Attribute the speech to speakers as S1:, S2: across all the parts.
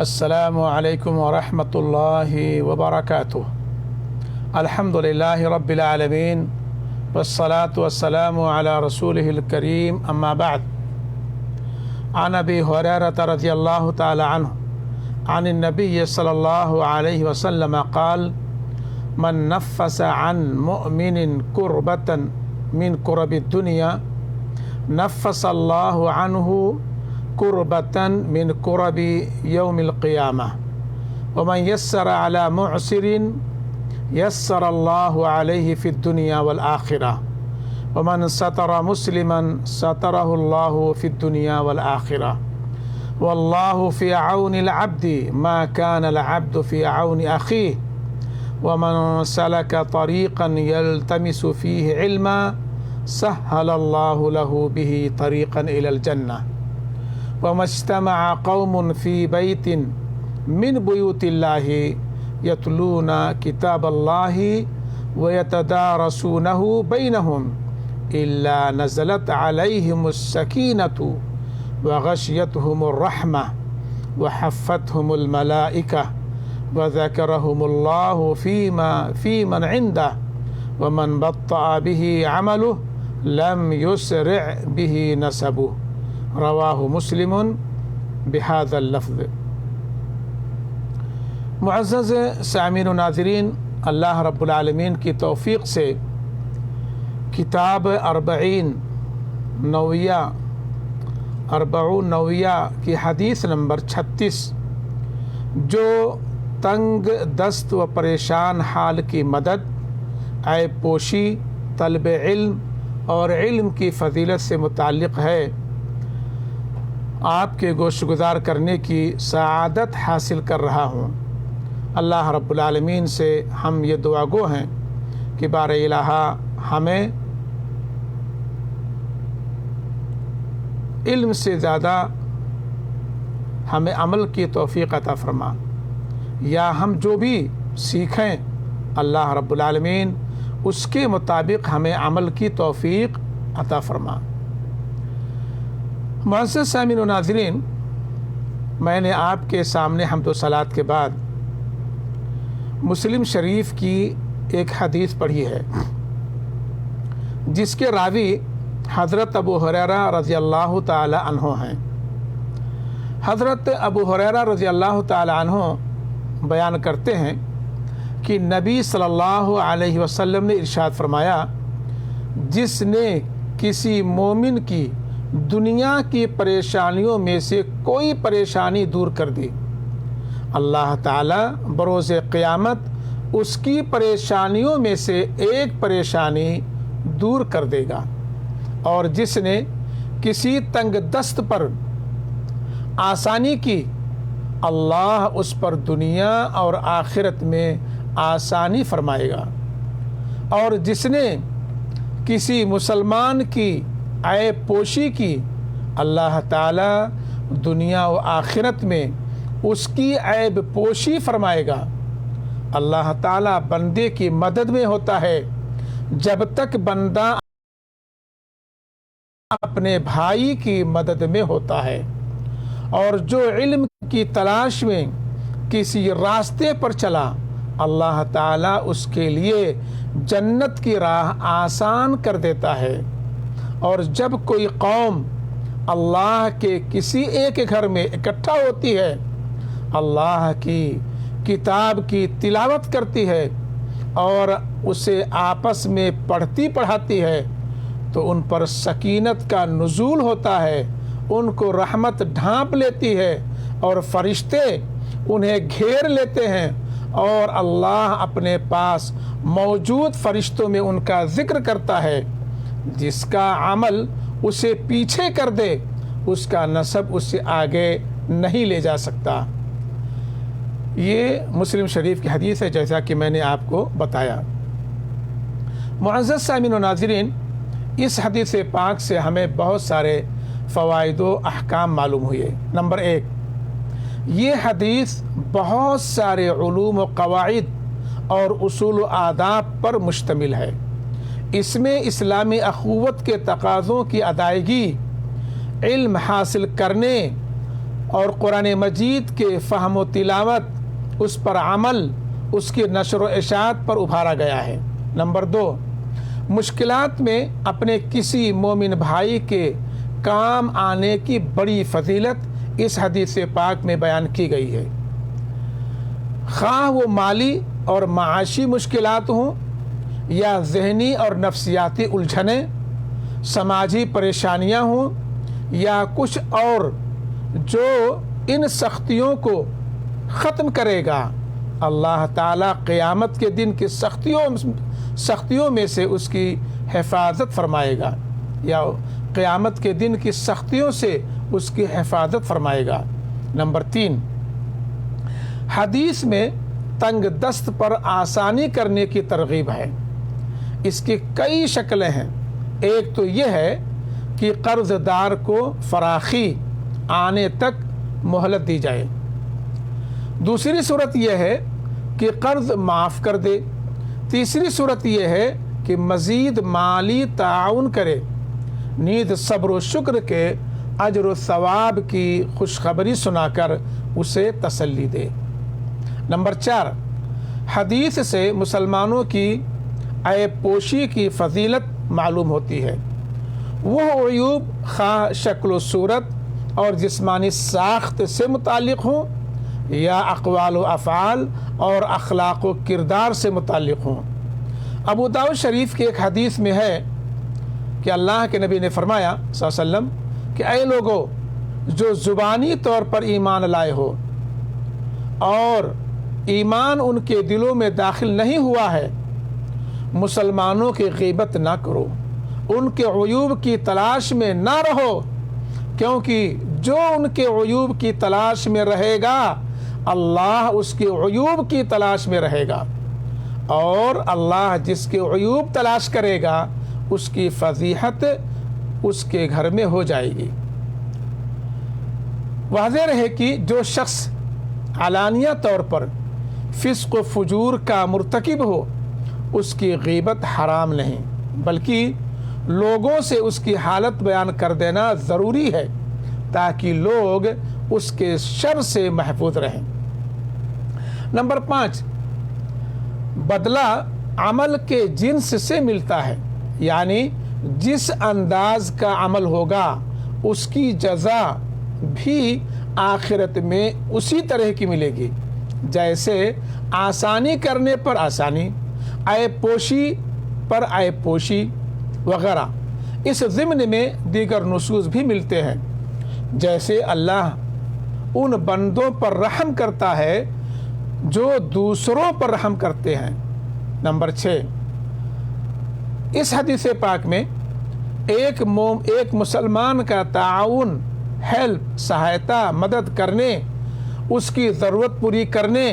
S1: السلام علیکم ورحمۃ اللہ وبرکاتہ۔ الحمدللہ رب العالمین والصلاة والسلام علی رسولہ الکریم، اما بعد۔ عن ابی ہریرہ رضی اللہ تعالی عنہ عن النبی صلی اللہ علیہ وسلم قال: من نفس عن مؤمن کربۃ من کرب الدنیا نفس اللہ عنہ کربۃ من کرب یوم القیامہ ومن یسر علی معسر یسر اللہ علیہ فی الدنیا والآخرہ ومن ستر مسلما سترہ اللہ فی الدنیا والآخرہ واللہ فی عون العبد ما کان العبد فی عون اخیہ ومن سلک طریقا یلتمس فیہ علما سہل اللہ لہ بہ طریقا الی الجنہ وما اجتمع قوم في بيت من بيوت الله يتلون كتاب الله ويتدارسونه بينهم إلا نزلت عليهم السكينة وغشيتهم الرحمة وحفتهم الملائكة وذكرهم الله في من عنده ومن بطأ به عمله لم يسرع به نسبه رواہ مسلم بہذا اللفظ۔ معزز سامعین و ناظرین، اللہ رب العالمین کی توفیق سے کتاب اربعین نویہ کی حدیث نمبر 36، جو تنگ دست و پریشان حال کی مدد، عیب پوشی، طلب علم اور علم کی فضیلت سے متعلق ہے، آپ کے گوش گزار کرنے کی سعادت حاصل کر رہا ہوں۔ اللہ رب العالمین سے ہم یہ دعا گو ہیں کہ بار الہٰ ہمیں علم سے زیادہ ہمیں عمل کی توفیق عطا فرما، یا ہم جو بھی سیکھیں اللہ رب العالمین اس کے مطابق ہمیں عمل کی توفیق عطا فرما۔ معزز سامعین و ناظرین، میں نے آپ کے سامنے حمد و صلوات کے بعد مسلم شریف کی ایک حدیث پڑھی ہے، جس کے راوی حضرت ابو ہریرہ رضی اللہ تعالی عنہ ہیں۔ حضرت ابو ہریرہ رضی اللہ تعالی عنہ بیان کرتے ہیں کہ نبی صلی اللہ علیہ وسلم نے ارشاد فرمایا: جس نے کسی مومن کی دنیا کی پریشانیوں میں سے کوئی پریشانی دور کر دی، اللہ تعالیٰ بروز قیامت اس کی پریشانیوں میں سے ایک پریشانی دور کر دے گا، اور جس نے کسی تنگ دست پر آسانی کی، اللہ اس پر دنیا اور آخرت میں آسانی فرمائے گا، اور جس نے کسی مسلمان کی عیب پوشی کی، اللہ تعالیٰ دنیا و آخرت میں اس کی عیب پوشی فرمائے گا۔ اللہ تعالیٰ بندے کی مدد میں ہوتا ہے جب تک بندہ اپنے بھائی کی مدد میں ہوتا ہے، اور جو علم کی تلاش میں کسی راستے پر چلا، اللہ تعالیٰ اس کے لیے جنت کی راہ آسان کر دیتا ہے۔ اور جب کوئی قوم اللہ کے کسی ایک گھر میں اکٹھا ہوتی ہے، اللہ کی کتاب کی تلاوت کرتی ہے اور اسے آپس میں پڑھتی پڑھاتی ہے، تو ان پر سکینت کا نزول ہوتا ہے، ان کو رحمت ڈھانپ لیتی ہے، اور فرشتے انہیں گھیر لیتے ہیں، اور اللہ اپنے پاس موجود فرشتوں میں ان کا ذکر کرتا ہے۔ جس کا عمل اسے پیچھے کر دے، اس کا نسب اس سے آگے نہیں لے جا سکتا۔ یہ مسلم شریف کی حدیث ہے، جیسا کہ میں نے آپ کو بتایا۔ معزز سامعین و ناظرین، اس حدیث پاک سے ہمیں بہت سارے فوائد و احکام معلوم ہوئے۔ نمبر 1، یہ حدیث بہت سارے علوم و قواعد اور اصول و آداب پر مشتمل ہے۔ اس میں اسلامی اخوت کے تقاضوں کی ادائیگی، علم حاصل کرنے اور قرآن مجید کے فہم و تلاوت، اس پر عمل، اس کی نشر و اشاعت پر ابھارا گیا ہے۔ نمبر 2، مشکلات میں اپنے کسی مومن بھائی کے کام آنے کی بڑی فضیلت اس حدیث پاک میں بیان کی گئی ہے، خواہ وہ مالی اور معاشی مشکلات ہوں یا ذہنی اور نفسیاتی الجھنیں، سماجی پریشانیاں ہوں یا کچھ اور۔ جو ان سختیوں کو ختم کرے گا، اللہ تعالیٰ قیامت کے دن کی سختیوں میں سے اس کی حفاظت فرمائے گا، یا قیامت کے دن کی سختیوں سے اس کی حفاظت فرمائے گا۔ نمبر 3، حدیث میں تنگ دست پر آسانی کرنے کی ترغیب ہے۔ اس کی کئی شکلیں ہیں۔ ایک تو یہ ہے کہ قرض دار کو فراخی آنے تک مہلت دی جائے۔ دوسری صورت یہ ہے کہ قرض معاف کر دے۔ تیسری صورت یہ ہے کہ مزید مالی تعاون کرے۔ نیز صبر و شکر کے اجر و ثواب کی خوشخبری سنا کر اسے تسلی دے۔ نمبر 4، حدیث سے مسلمانوں کی عیب پوشی کی فضیلت معلوم ہوتی ہے۔ وہ عیوب خواہ شکل و صورت اور جسمانی ساخت سے متعلق ہوں یا اقوال و افعال اور اخلاق و کردار سے متعلق ہوں۔ ابو داؤد شریف کی ایک حدیث میں ہے کہ اللہ کے نبی نے فرمایا صلی اللہ علیہ وسلم کہ اے لوگو جو زبانی طور پر ایمان لائے ہو اور ایمان ان کے دلوں میں داخل نہیں ہوا ہے، مسلمانوں کی غیبت نہ کرو، ان کے عیوب کی تلاش میں نہ رہو، کیونکہ جو ان کے عیوب کی تلاش میں رہے گا اللہ اس کے عیوب کی تلاش میں رہے گا، اور اللہ جس کے عیوب تلاش کرے گا اس کی فضیحت اس کے گھر میں ہو جائے گی۔ واضح رہے کہ جو شخص علانیہ طور پر فسق و فجور کا مرتکب ہو اس کی غیبت حرام نہیں، بلکہ لوگوں سے اس کی حالت بیان کر دینا ضروری ہے تاکہ لوگ اس کے شر سے محفوظ رہیں۔ نمبر 5، بدلہ عمل کے جنس سے ملتا ہے، یعنی جس انداز کا عمل ہوگا اس کی جزا بھی آخرت میں اسی طرح کی ملے گی، جیسے آسانی کرنے پر آسانی، عیب پوشی پر عیب پوشی وغیرہ۔ اس ضمن میں دیگر نصوص بھی ملتے ہیں، جیسے اللہ ان بندوں پر رحم کرتا ہے جو دوسروں پر رحم کرتے ہیں۔ نمبر 6، اس حدیث پاک میں ایک مسلمان کا تعاون، ہیلپ، سہایتا، مدد کرنے، اس کی ضرورت پوری کرنے،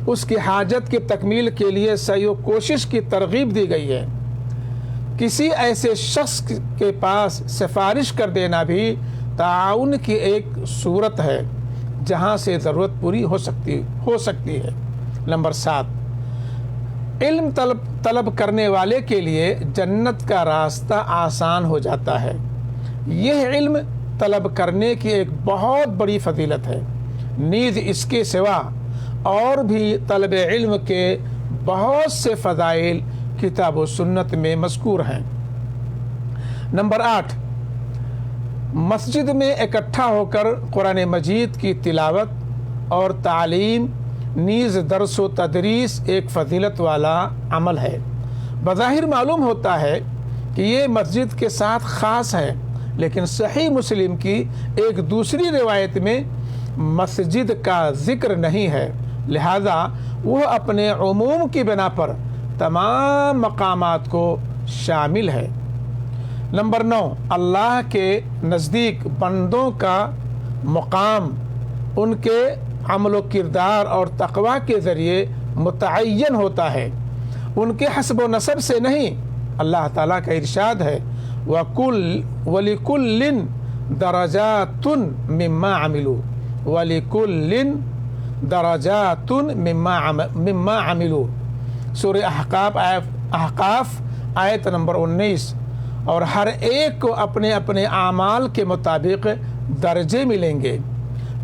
S1: اس کی حاجت کی تکمیل کے لیے سعی و کوشش کی ترغیب دی گئی ہے۔ کسی ایسے شخص کے پاس سفارش کر دینا بھی تعاون کی ایک صورت ہے جہاں سے ضرورت پوری ہو سکتی ہے۔ نمبر 7، علم طلب کرنے والے کے لیے جنت کا راستہ آسان ہو جاتا ہے۔ یہ علم طلب کرنے کی ایک بہت بڑی فضیلت ہے۔ نیز اس کے سوا اور بھی طلب علم کے بہت سے فضائل کتاب و سنت میں مذکور ہیں۔ نمبر 8، مسجد میں اکٹھا ہو کر قرآن مجید کی تلاوت اور تعلیم نیز درس و تدریس ایک فضیلت والا عمل ہے۔ بظاہر معلوم ہوتا ہے کہ یہ مسجد کے ساتھ خاص ہے، لیکن صحیح مسلم کی ایک دوسری روایت میں مسجد کا ذکر نہیں ہے، لہذا وہ اپنے عموم کی بنا پر تمام مقامات کو شامل ہے۔ نمبر 9، اللہ کے نزدیک بندوں کا مقام ان کے عمل و کردار اور تقوی کے ذریعے متعین ہوتا ہے، ان کے حسب و نسب سے نہیں۔ اللہ تعالیٰ کا ارشاد ہے وَلِكُلٍّ دَرَجَاتٌ مِّمَّا عَمِلُوا وَلِكُلٍّ دَرَجَاتٌ مِّمَّا عَمِلُوا، سورہ احقاف آیت نمبر 19۔ اور ہر ایک کو اپنے اپنے اعمال کے مطابق درجے ملیں گے۔